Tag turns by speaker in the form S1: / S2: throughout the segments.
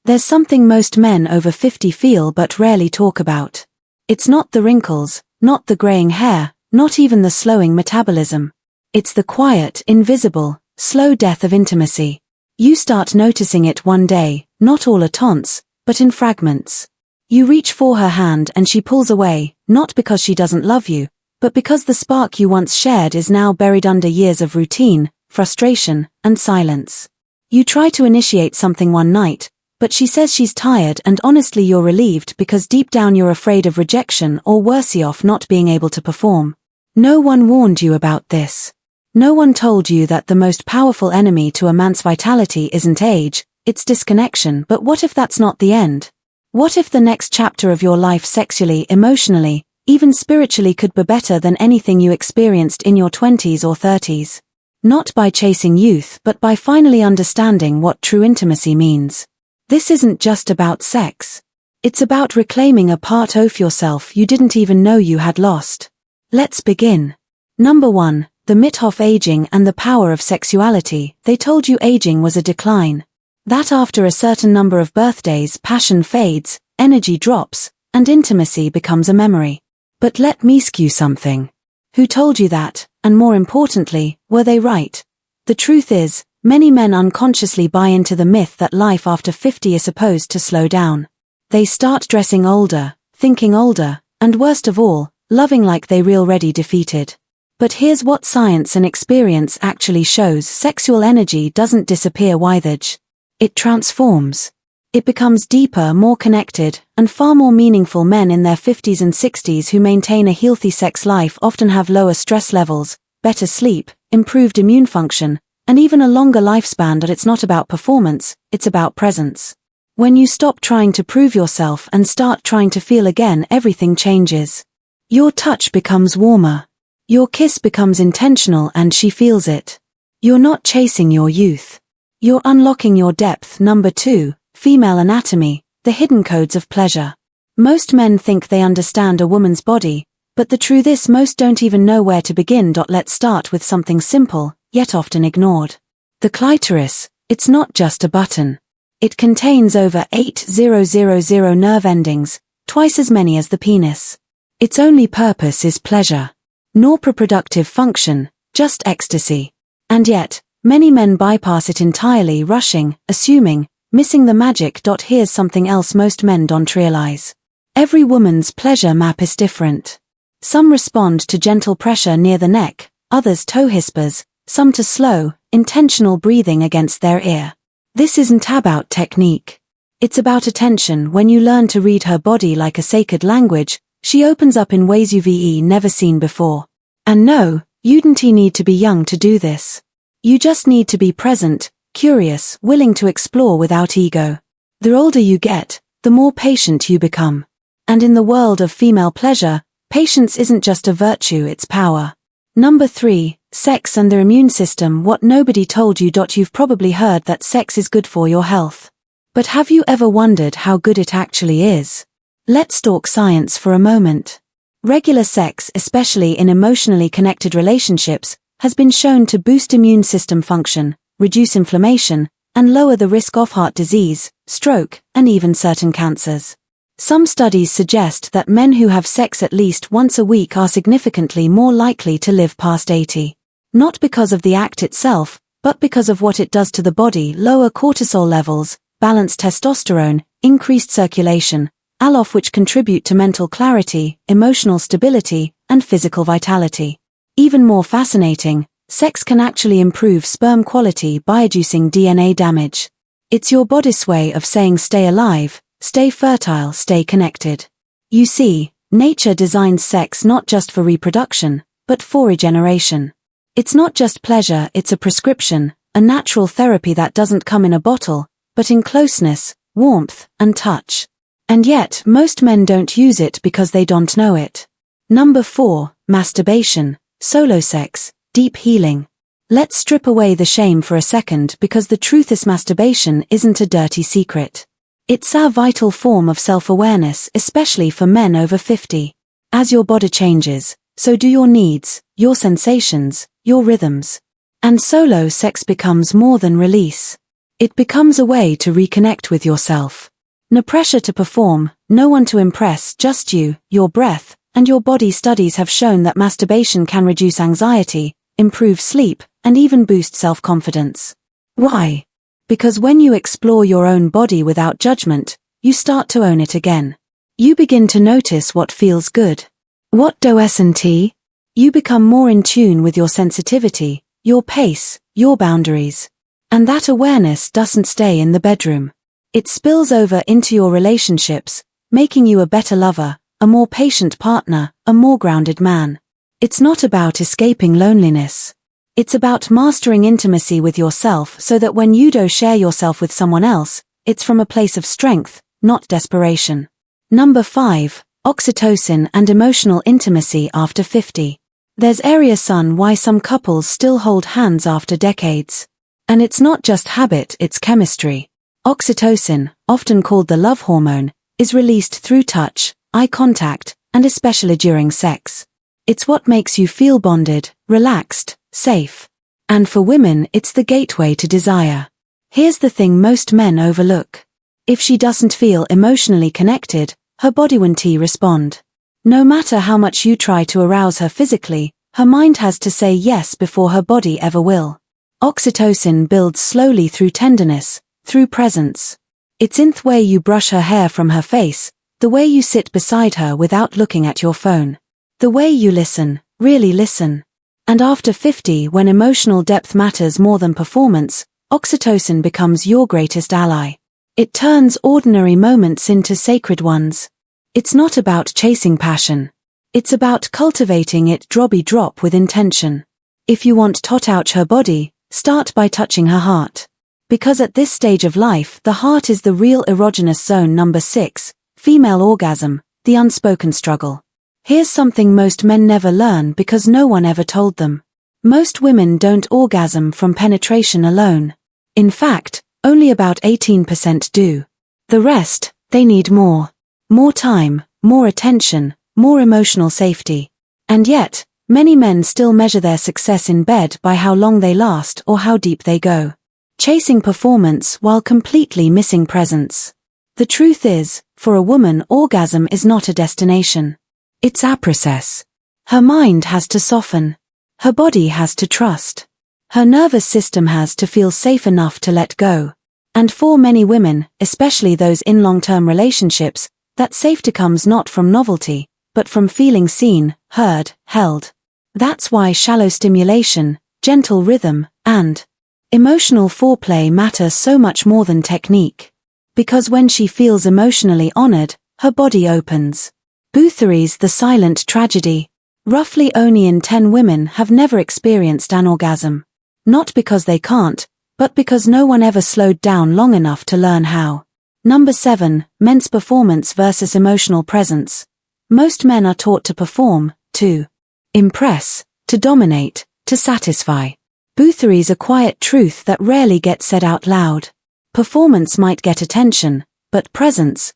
S1: There's something most men over 50 feel but rarely talk about. It's not the wrinkles, not the graying hair, not even the slowing metabolism. It's the quiet, invisible, slow death of intimacy. You start noticing it one day, not all at once, but in fragments. You reach for her hand and she pulls away, not because she doesn't love you, but because the spark you once shared is now buried under years of routine, frustration, and silence. You try to initiate something one night, but she says she's tired, and honestly you're relieved because deep down you're afraid of rejection or worse off not being able to perform. No one warned you about this. No one told you that the most powerful enemy to a man's vitality isn't age, it's disconnection. But what if that's not the end? What if the next chapter of your life sexually, emotionally, even spiritually could be better than anything you experienced in your 20s or 30s? Not by chasing youth, but by finally understanding what true intimacy means. This isn't just about sex. It's about reclaiming a part of yourself you didn't even know you had lost. Let's begin. Number 1. The myth of aging and the power of sexuality. They told you aging was a decline. That after a certain number of birthdays, passion fades, energy drops, and intimacy becomes a memory. But let me ask you something. Who told you that, and more importantly, were they right? The truth is, many men unconsciously buy into the myth that life after 50 is supposed to slow down. They start dressing older, thinking older, and worst of all, loving like they're already defeated. But here's what science and experience actually shows: sexual energy doesn't disappear with age. It transforms. It becomes deeper, more connected, and far more meaningful. Men in their 50s and 60s who maintain a healthy sex life often have lower stress levels, better sleep, improved immune function, and even a longer lifespan. But it's not about performance, it's about presence. When you stop trying to prove yourself and start trying to feel again, everything changes. Your touch becomes warmer. Your kiss becomes intentional and she feels it. You're not chasing your youth. You're unlocking your depth. Number 2. Female anatomy, the hidden codes of pleasure. Most men think they understand a woman's body, but the truth is most don't even know where to begin. Let's start with something simple, yet often ignored. The clitoris. It's not just a button. It contains over 8,000 nerve endings, twice as many as the penis. Its only purpose is pleasure. Nor reproductive function, just ecstasy. And yet, many men bypass it entirely, rushing, assuming, missing the magic. Here's something else most men don't realize. Every woman's pleasure map is different. Some respond to gentle pressure near the neck, others toe whispers, some to slow, intentional breathing against their ear. This isn't about technique. It's about attention. When you learn to read her body like a sacred language, she opens up in ways you've never seen before. And no, you don't need to be young to do this. You just need to be present, curious, willing to explore without ego. The older you get, the more patient you become. And in the world of female pleasure, patience isn't just a virtue, it's power. Number 3. Sex and the immune system. What nobody told you. You've probably heard that sex is good for your health. But have you ever wondered how good it actually is? Let's talk science for a moment. Regular sex, especially in emotionally connected relationships, has been shown to boost immune system function, reduce inflammation, and lower the risk of heart disease, stroke, and even certain cancers. Some studies suggest that men who have sex at least once a week are significantly more likely to live past 80. Not because of the act itself, but because of what it does to the body: lower cortisol levels, balanced testosterone, increased circulation, all of which contribute to mental clarity, emotional stability, and physical vitality. Even more fascinating, sex can actually improve sperm quality by reducing DNA damage. It's your body's way of saying stay alive, stay fertile, stay connected. You see, nature designs sex not just for reproduction, but for regeneration. It's not just pleasure, it's a prescription, a natural therapy that doesn't come in a bottle, but in closeness, warmth, and touch. And yet, most men don't use it because they don't know it. Number 4. Masturbation, solo sex, deep healing. Let's strip away the shame for a second, because the truth is masturbation isn't a dirty secret. It's our vital form of self-awareness, especially for men over 50. As your body changes, so do your needs, your sensations, your rhythms. And solo sex becomes more than release. It becomes a way to reconnect with yourself. No pressure to perform, no one to impress, just you, your breath, and your body. Studies have shown that masturbation can reduce anxiety, improve sleep, and even boost self-confidence. Why? Because when you explore your own body without judgment, you start to own it again. You begin to notice what feels good. What doesn't? You become more in tune with your sensitivity, your pace, your boundaries. And that awareness doesn't stay in the bedroom. It spills over into your relationships, making you a better lover, a more patient partner, a more grounded man. It's not about escaping loneliness. It's about mastering intimacy with yourself so that when you do share yourself with someone else, it's from a place of strength, not desperation. Number 5, oxytocin and emotional intimacy after 50. There's reason why some couples still hold hands after decades. And it's not just habit, it's chemistry. Oxytocin, often called the love hormone, is released through touch, eye contact, and especially during sex. It's what makes you feel bonded, relaxed, safe. And for women, it's the gateway to desire. Here's the thing most men overlook. If she doesn't feel emotionally connected, her body won't respond. No matter how much you try to arouse her physically, her mind has to say yes before her body ever will. Oxytocin builds slowly through tenderness, through presence. It's in the way you brush her hair from her face, the way you sit beside her without looking at your phone. The way you listen, really listen. And after 50, when emotional depth matters more than performance, oxytocin becomes your greatest ally. It turns ordinary moments into sacred ones. It's not about chasing passion. It's about cultivating it drop with intention. If you want to touch her body, start by touching her heart. Because at this stage of life, the heart is the real erogenous zone. Number 6, female orgasm, the unspoken struggle. Here's something most men never learn because no one ever told them. Most women don't orgasm from penetration alone. In fact, only about 18% do. The rest, they need more. More time, more attention, more emotional safety. And yet, many men still measure their success in bed by how long they last or how deep they go. Chasing performance while completely missing presence. The truth is, for a woman, orgasm is not a destination. It's a process. Her mind has to soften. Her body has to trust. Her nervous system has to feel safe enough to let go. And for many women, especially those in long-term relationships, that safety comes not from novelty, but from feeling seen, heard, held. That's why shallow stimulation, gentle rhythm, and emotional foreplay matter so much more than technique. Because when she feels emotionally honored, her body opens. Boothery's The Silent Tragedy. Roughly only in 10 women have never experienced an orgasm. Not because they can't, but because no one ever slowed down long enough to learn how. Number 7, men's performance versus emotional presence. Most men are taught to perform, to impress, to dominate, to satisfy. Boothery's a quiet truth that rarely gets said out loud. Performance might get attention, but presence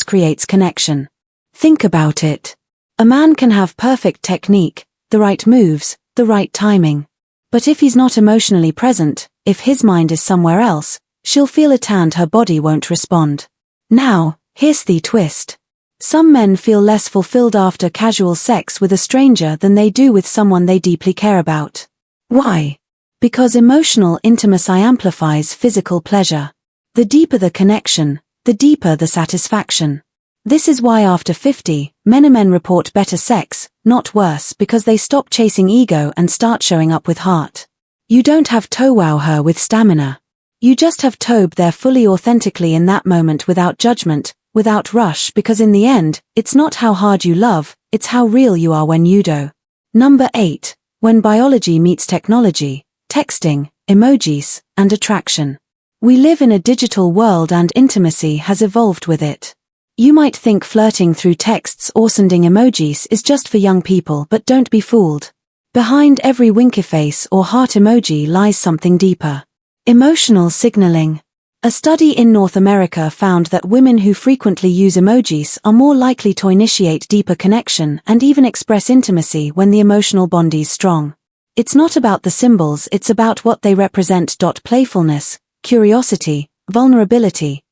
S1: creates connection. Think about it. A man can have perfect technique, the right moves, the right timing. But if he's not emotionally present, if his mind is somewhere else, she'll feel it and her body won't respond. Now, here's the twist. Some men feel less fulfilled after casual sex with a stranger than they do with someone they deeply care about. Why? Because emotional intimacy amplifies physical pleasure. The deeper the connection, the deeper the satisfaction. This is why after 50, men report better sex, not worse, because they stop chasing ego and start showing up with heart. You don't have to wow her with stamina. You just have to be there fully authentically in that moment without judgment, without rush, because in the end, it's not how hard you love, it's how real you are when you do. Number 8, when biology meets technology, texting, emojis, and attraction. We live in a digital world and intimacy has evolved with it. You might think flirting through texts or sending emojis is just for young people, but don't be fooled. Behind every winky face or heart emoji lies something deeper. Emotional signaling. A study in North America found that women who frequently use emojis are more likely to initiate deeper connection and even express intimacy when the emotional bond is strong. It's not about the symbols, it's about what they represent. Playfulness, curiosity, vulnerability.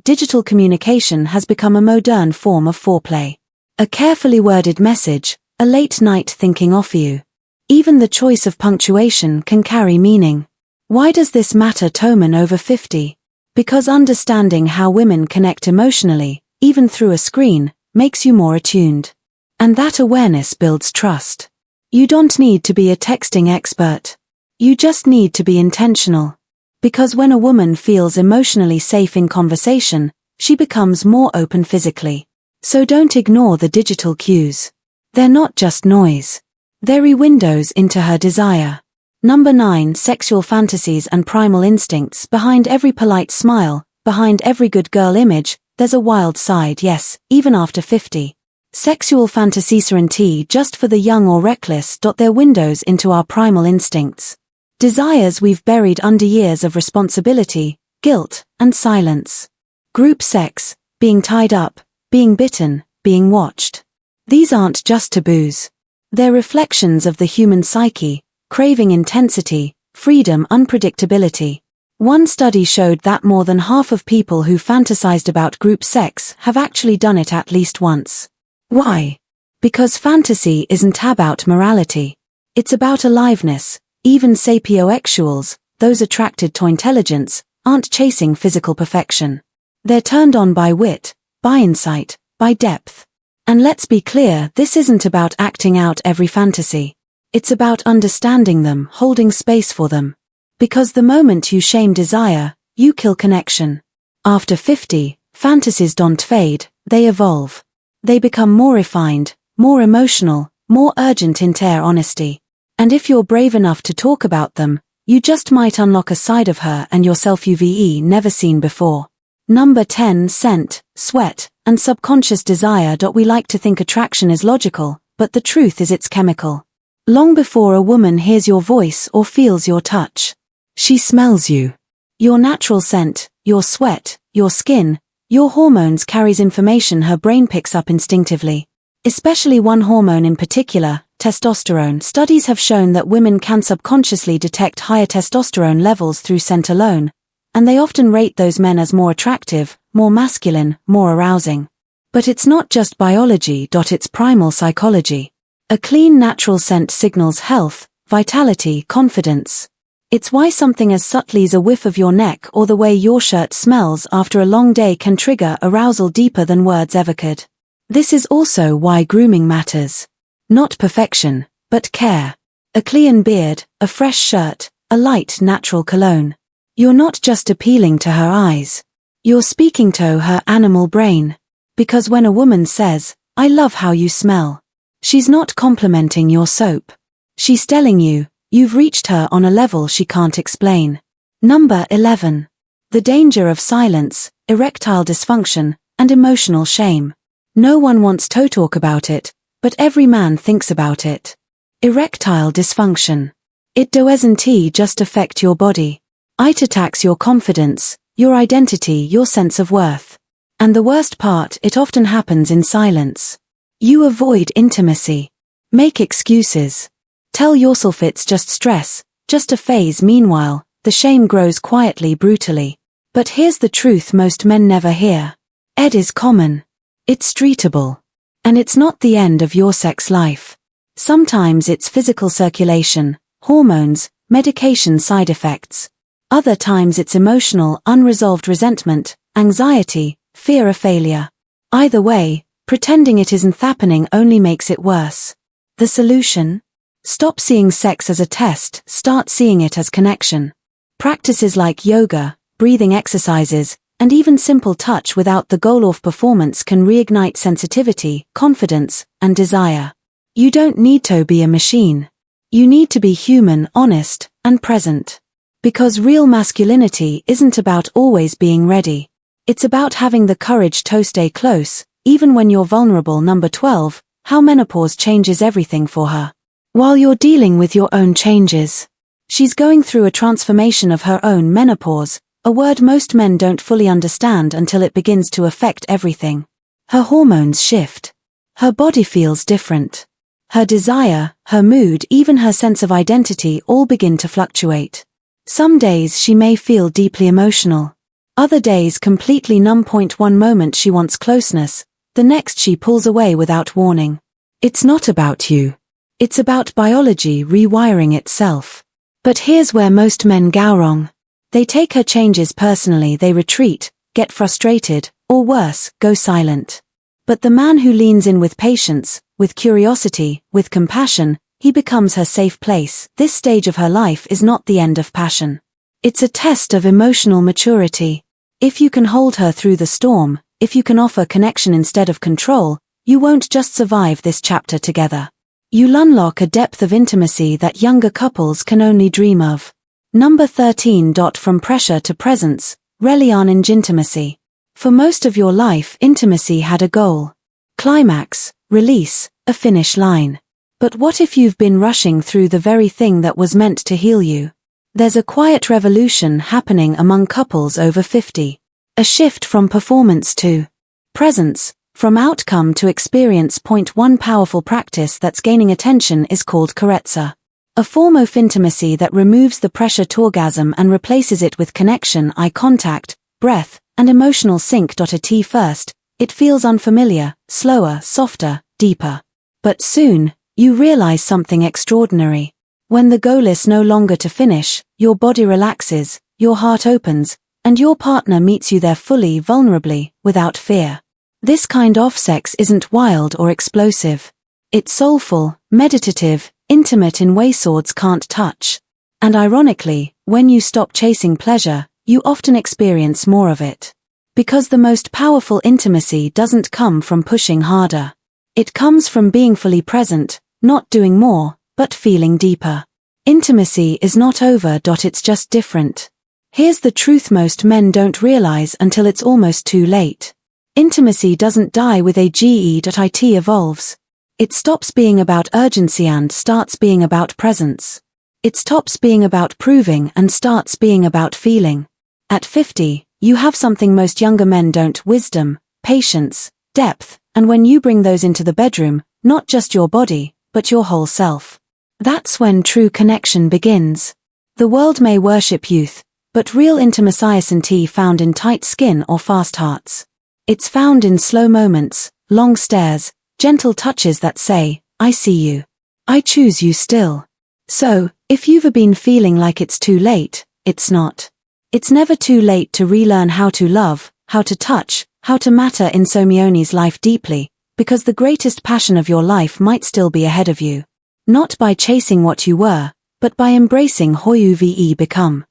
S1: Digital communication has become a modern form of foreplay. A carefully worded message, a late-night thinking off you. Even the choice of punctuation can carry meaning. Why does this matter to women over 50? Because understanding how women connect emotionally, even through a screen, makes you more attuned. And that awareness builds trust. You don't need to be a texting expert. You just need to be intentional. Because when a woman feels emotionally safe in conversation, she becomes more open physically. So don't ignore the digital cues. They're not just noise. They're windows into her desire. Number 9. Sexual fantasies and primal instincts. Behind every polite smile, behind every good girl image, there's a wild side, yes, even after 50. Sexual fantasies aren't just for the young or reckless. They're windows into our primal instincts. Desires we've buried under years of responsibility, guilt, and silence. Group sex, being tied up, being bitten, being watched. These aren't just taboos. They're reflections of the human psyche, craving intensity, freedom, unpredictability. One study showed that more than half of people who fantasized about group sex have actually done it at least once. Why? Because fantasy isn't about morality. It's about aliveness. Even sapiosexuals, those attracted to intelligence, aren't chasing physical perfection. They're turned on by wit, by insight, by depth. And let's be clear, this isn't about acting out every fantasy. It's about understanding them, holding space for them. Because the moment you shame desire, you kill connection. After 50, fantasies don't fade, they evolve. They become more refined, more emotional, more urgent in their honesty. And if you're brave enough to talk about them, you just might unlock a side of her and yourself you've never seen before. Number 10. Scent, sweat, and subconscious desire. We like to think attraction is logical, but the truth is it's chemical. Long before a woman hears your voice or feels your touch, she smells you. Your natural scent, your sweat, your skin, your hormones carries information her brain picks up instinctively. Especially one hormone in particular, testosterone. Studies have shown that women can subconsciously detect higher testosterone levels through scent alone, and they often rate those men as more attractive, more masculine, more arousing. But it's not just biology. It's primal psychology. A clean natural scent signals health, vitality, confidence. It's why something as subtle as a whiff of your neck or the way your shirt smells after a long day can trigger arousal deeper than words ever could. This is also why grooming matters. Not perfection, but care. A clean beard, a fresh shirt, a light natural cologne. You're not just appealing to her eyes. You're speaking to her animal brain. Because when a woman says, "I love how you smell," she's not complimenting your soap. She's telling you, you've reached her on a level she can't explain. Number 11. The danger of silence, erectile dysfunction, and emotional shame. No one wants to talk about it, but every man thinks about it. Erectile dysfunction. It doesn't just affect your body. It attacks your confidence, your identity, your sense of worth. And the worst part, it often happens in silence. You avoid intimacy. Make excuses. Tell yourself it's just stress, just a phase. Meanwhile, the shame grows quietly, brutally. But here's the truth most men never hear. It is common. It's treatable. And it's not the end of your sex life. Sometimes it's physical circulation, hormones, medication side effects. Other times it's emotional, unresolved resentment, anxiety, fear of failure. Either way, pretending it isn't happening only makes it worse. The solution? Stop seeing sex as a test, start seeing it as connection. Practices like yoga, breathing exercises, and even simple touch without the goal of performance can reignite sensitivity, confidence, and desire. You don't need to be a machine. You need to be human, honest, and present. Because real masculinity isn't about always being ready. It's about having the courage to stay close, even when you're vulnerable. Number 12, how menopause changes everything for her. While you're dealing with your own changes, she's going through a transformation of her own. Menopause, a word most men don't fully understand until it begins to affect everything. Her hormones shift. Her body feels different. Her desire, her mood, even her sense of identity all begin to fluctuate. Some days she may feel deeply emotional. Other days completely numb. One moment she wants closeness, the next she pulls away without warning. It's not about you. It's about biology rewiring itself. But here's where most men go wrong. They take her changes personally. They retreat, get frustrated, or worse, go silent. But the man who leans in with patience, with curiosity, with compassion, he becomes her safe place. This stage of her life is not the end of passion. It's a test of emotional maturity. If you can hold her through the storm, if you can offer connection instead of control, you won't just survive this chapter together. You'll unlock a depth of intimacy that younger couples can only dream of. Number 13. From pressure to presence, rely on intimacy. For most of your life, intimacy had a goal. Climax, release, a finish line. But what if you've been rushing through the very thing that was meant to heal you? There's a quiet revolution happening among couples over 50. A shift from performance to presence, from outcome to experience. One powerful practice that's gaining attention is called carezza. A form of intimacy that removes the pressure to orgasm and replaces it with connection, eye contact, breath, and emotional sync. At first, it feels unfamiliar, slower, softer, deeper. But soon, you realize something extraordinary. When the goal is no longer to finish, your body relaxes, your heart opens, and your partner meets you there fully, vulnerably, without fear. This kind of sex isn't wild or explosive. It's soulful, meditative, intimate in ways swords can't touch. And ironically, when you stop chasing pleasure, you often experience more of it. Because the most powerful intimacy doesn't come from pushing harder. It comes from being fully present, not doing more, but feeling deeper. Intimacy is not over. It's just different. Here's the truth most men don't realize until it's almost too late. Intimacy doesn't die with age. It evolves. It stops being about urgency and starts being about presence. It stops being about proving and starts being about feeling. At 50, you have something most younger men don't: wisdom, patience, depth, and when you bring those into the bedroom, not just your body, but your whole self. That's when true connection begins. The world may worship youth, but real intimacy isn't found in tight skin or fast hearts. It's found in slow moments, long stares, gentle touches that say, I see you. I choose you still. So, if you've been feeling like it's too late, it's not. It's never too late to relearn how to love, how to touch, how to matter in Somioni's life deeply, because the greatest passion of your life might still be ahead of you. Not by chasing what you were, but by embracing who you've become.